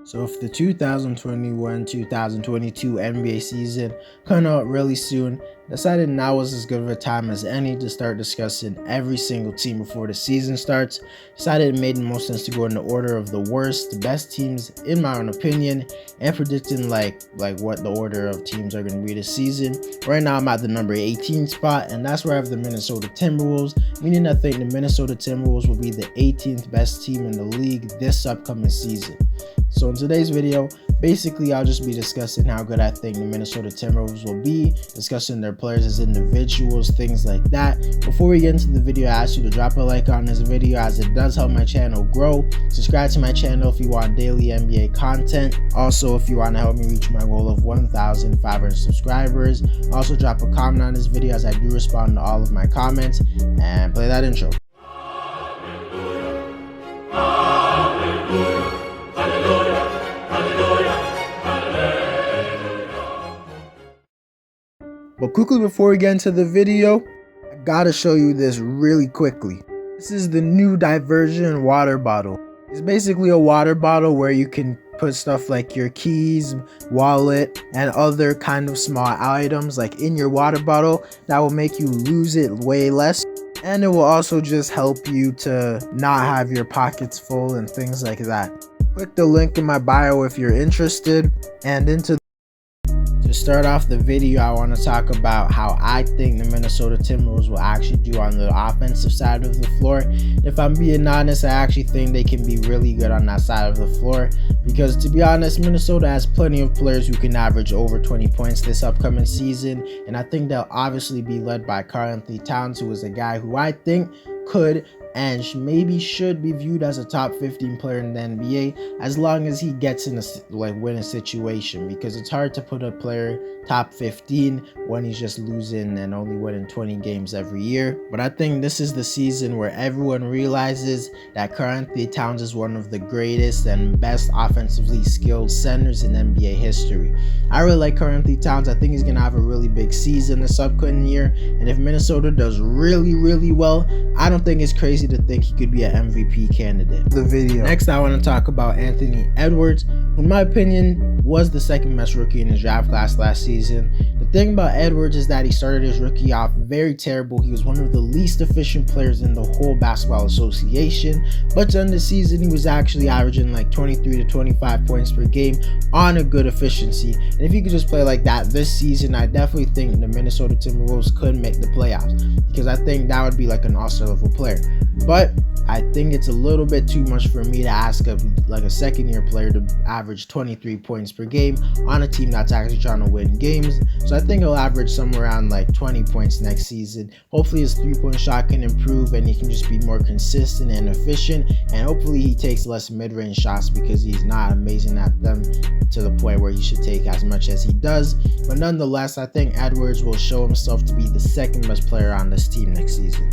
So if the 2021-2022 NBA season coming out really soon, decided now was as good of a time as any to start discussing every single team before the season starts. Decided it made the most sense to go in the order of the worst, the best teams in my own opinion, and predicting like what the order of teams are going to be this season. Right now I'm at the number 18 spot, and that's where I have the Minesota Timberwolves, meaning I think the Minesota Timberwolves will be the 18th best team in the league this upcoming season. So in today's video, basically I'll just be discussing how good I think the Minesota Timberwolves will be, discussing their players as individuals, things like that. Before we get into the video, I ask you to drop a like on this video as it does help my channel grow. Subscribe to my channel if you want daily NBA content. Also, if you want to help me reach my goal of 1,500 subscribers, also drop a comment on this video as I do respond to all of my comments, and play that intro. But quickly before we get into the video, I gotta show you this really quickly. This is the new diversion water bottle. It's basically a water bottle where you can put stuff like your keys, wallet, and other kind of small items like in your water bottle that will make you lose it way less. And it will also just help you to not have your pockets full and things like that. Click the link in my bio if you're interested. And to start off the video, I want to talk about how I think the Minesota Timberwolves will actually do on the offensive side of the floor. If I'm being honest, I actually think they can be really good on that side of the floor, because to be honest, Minnesota has plenty of players who can average over 20 points this upcoming season, and I think they'll obviously be led by Karl-Anthony Towns, who is a guy who I think could and maybe should be viewed as a top 15 player in the NBA as long as he gets in a winning situation, because it's hard to put a player top 15 when he's just losing and only winning 20 games every year. But I think this is the season where everyone realizes that Karl-Anthony Towns is one of the greatest and best offensively skilled centers in NBA history. I really like Karl-Anthony Towns. I think he's gonna have a really big season this upcoming year, and if Minnesota does really well, I don't think it's crazy to think he could be an MVP candidate. The video. Next, I want to talk about Anthony Edwards, who in my opinion was the second best rookie in his draft class last season. The thing about Edwards is that he started his rookie off very terrible. He was one of the least efficient players in the whole basketball association, but to end the season he was actually averaging like 23 to 25 points per game on a good efficiency. And if he could just play like that this season, I definitely think the Minnesota Timberwolves could make the playoffs, because I think that would be like an all-star level player. But I think it's a little bit too much for me to ask a second-year player to average 23 points per game on a team that's actually trying to win games. So I think he'll average somewhere around like 20 points next season. Hopefully his three-point shot can improve and he can just be more consistent and efficient, and hopefully he takes less mid-range shots because he's not amazing at them to the point where he should take as much as he does. But nonetheless, I think Edwards will show himself to be the second best player on this team next season.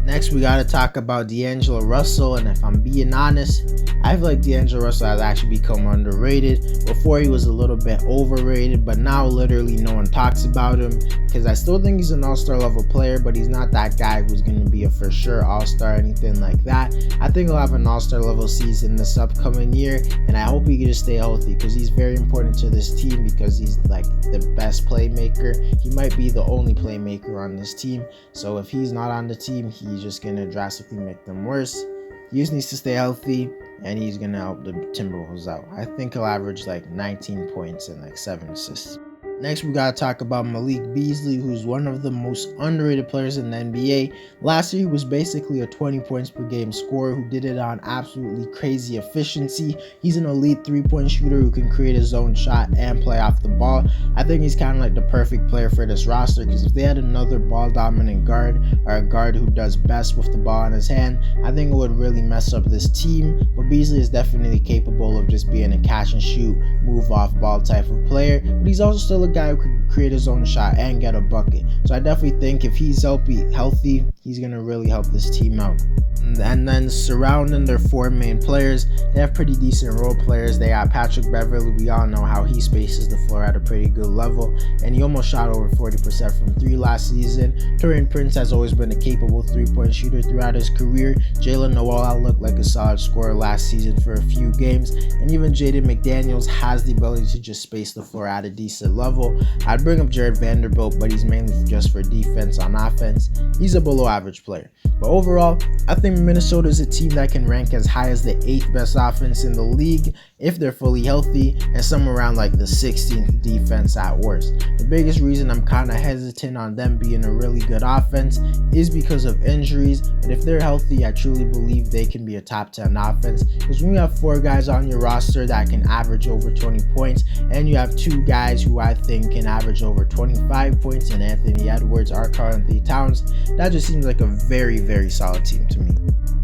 Next, we got to talk about D'Angelo Russell, and if I'm being honest, I feel like D'Angelo Russell has actually become underrated. Before he was a little bit overrated, but now literally no one talks about him, because I still think he's an all-star level player, but he's not that guy who's going to be a for sure all-star, anything like that. I think he'll have an all-star level season this upcoming year, and I hope he can just stay healthy, because he's very important to this team, because he's like the best playmaker. He might be the only playmaker on this team, so if he's not on the team, he's just gonna drastically make them worse. He just needs to stay healthy, and he's gonna help the Timberwolves out. I think he'll average like 19 points and like 7 assists. Next, we gotta talk about Malik Beasley, who's one of the most underrated players in the NBA. Last year, he was basically a 20 points per game scorer who did it on absolutely crazy efficiency. He's an elite three-point shooter who can create his own shot and play off the ball. I think he's kind of like the perfect player for this roster, because if they had another ball-dominant guard, or a guard who does best with the ball in his hand, I think it would really mess up this team. But Beasley is definitely capable of just being a catch-and-shoot, move-off ball type of player, but he's also still a guy who could create his own shot and get a bucket. So I definitely think if he's healthy, he's going to really help this team out. And then surrounding their four main players, they have pretty decent role players. They got Patrick Beverley. We all know how he spaces the floor at a pretty good level, and he almost shot over 40% from 3 last season. Taurean Prince has always been a capable 3-point shooter throughout his career. Jalen Noel looked like a solid scorer last season for a few games, and even Jaden McDaniels has the ability to just space the floor at a decent level. I'd bring up Jared Vanderbilt, but he's mainly just for defense. On offense, he's a below average player. But overall, I think Minnesota is a team that can rank as high as the 8th best offense in the league if they're fully healthy, and somewhere around like the 16th defense at worst. The biggest reason I'm kind of hesitant on them being a really good offense is because of injuries, but if they're healthy, I truly believe they can be a top 10 offense, because when you have 4 guys on your roster that can average over 20 points, and you have 2 guys who I think can average over 25 points in Anthony Edwards or Karl-Anthony Towns, that just seems like a very, very solid team to me.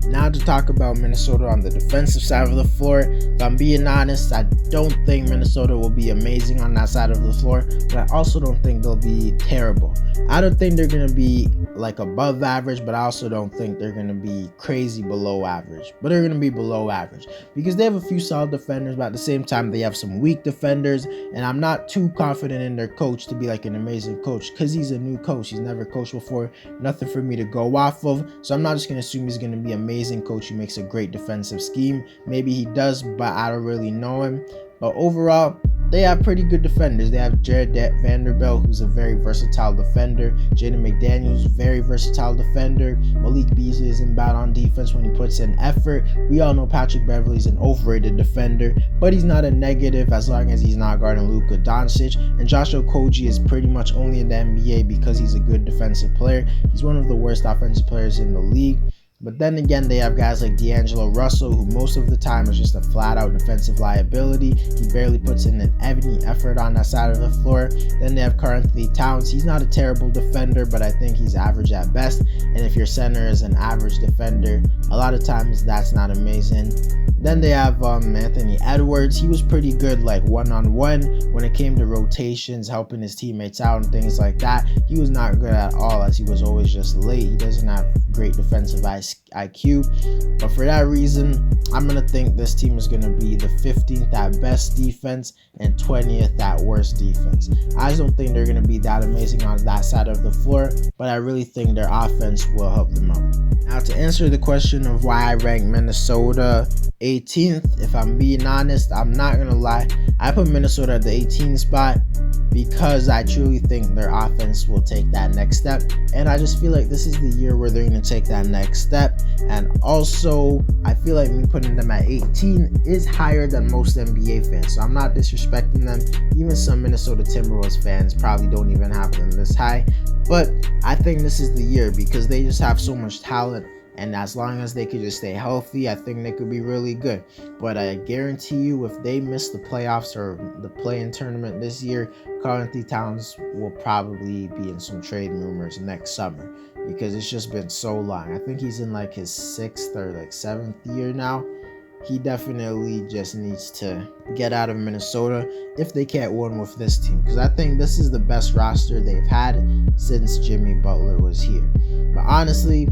Now to talk about Minnesota on the defensive side of the floor. If I'm being honest, I don't think Minnesota will be amazing on that side of the floor, but I also don't think they'll be terrible. I don't think they're going to be like above average, but I also don't think they're going to be crazy below average. But they're going to be below average because they have a few solid defenders, but at the same time they have some weak defenders, and I'm not too confident in their coach to be like an amazing coach because he's a new coach. He's never coached before, nothing for me to go off of, so I'm not just going to assume he's going to be amazing coach who makes a great defensive scheme. Maybe he does, but I don't really know him. But overall, they have pretty good defenders. They have Jared Vanderbilt, who's a very versatile defender. Jaden McDaniels, very versatile defender. Malik Beasley isn't bad on defense when he puts in effort. We all know Patrick Beverley's an overrated defender, but he's not a negative as long as he's not guarding Luka Doncic. And Josh Okogie is pretty much only in the NBA because he's a good defensive player. He's one of the worst offensive players in the league. But then again, they have guys like D'Angelo Russell, who most of the time is just a flat-out defensive liability. He barely puts in any effort on that side of the floor. Then they have Karl-Anthony Towns. He's not a terrible defender, but I think he's average at best. And if your center is an average defender, a lot of times that's not amazing. Then they have Anthony Edwards. He was pretty good like one-on-one when it came to rotations, helping his teammates out and things like that. He was not good at all, as he was always just late. He doesn't have great defensive IQ, but for that reason, I'm going to think this team is going to be the 15th at best defense and 20th at worst defense. I just don't think they're going to be that amazing on that side of the floor, but I really think their offense will help them out. Now, to answer the question of why I rank Minnesota 18th, if I'm being honest, I'm not going to lie, I put Minnesota at the 18th spot because I truly think their offense will take that next step, and I just feel like this is the year where they're going to take that next step. And also, I feel like me putting them at 18 is higher than most NBA fans, so I'm not disrespecting them. Even some Minesota Timberwolves fans probably don't even have them this high, but I think this is the year because they just have so much talent. And as long as they could just stay healthy, I think they could be really good. But I guarantee you, if they miss the playoffs or the play-in tournament this year, Karl-Anthony Towns will probably be in some trade rumors next summer because it's just been so long. I think he's in like his 6th or like 7th year now. He definitely just needs to get out of Minnesota if they can't win with this team, because I think this is the best roster they've had since Jimmy Butler was here. But honestly,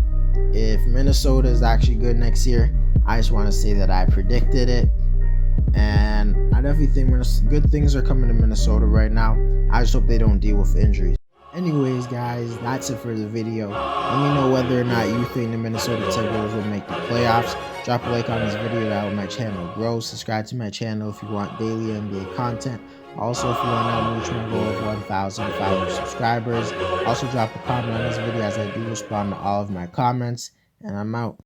if Minnesota is actually good next year, I just want to say that I predicted it, and I definitely think good things are coming to Minnesota right now. I just hope they don't deal with injuries. Anyways, guys, that's it for the video. Let me know whether or not you think the Minesota Timberwolves will make the playoffs. Drop a like on this video to help my channel grow. Subscribe to my channel if you want daily NBA content. Also, if you want to reach my goal of 1,500 subscribers, also drop a comment on this video as I do respond to all of my comments. And I'm out.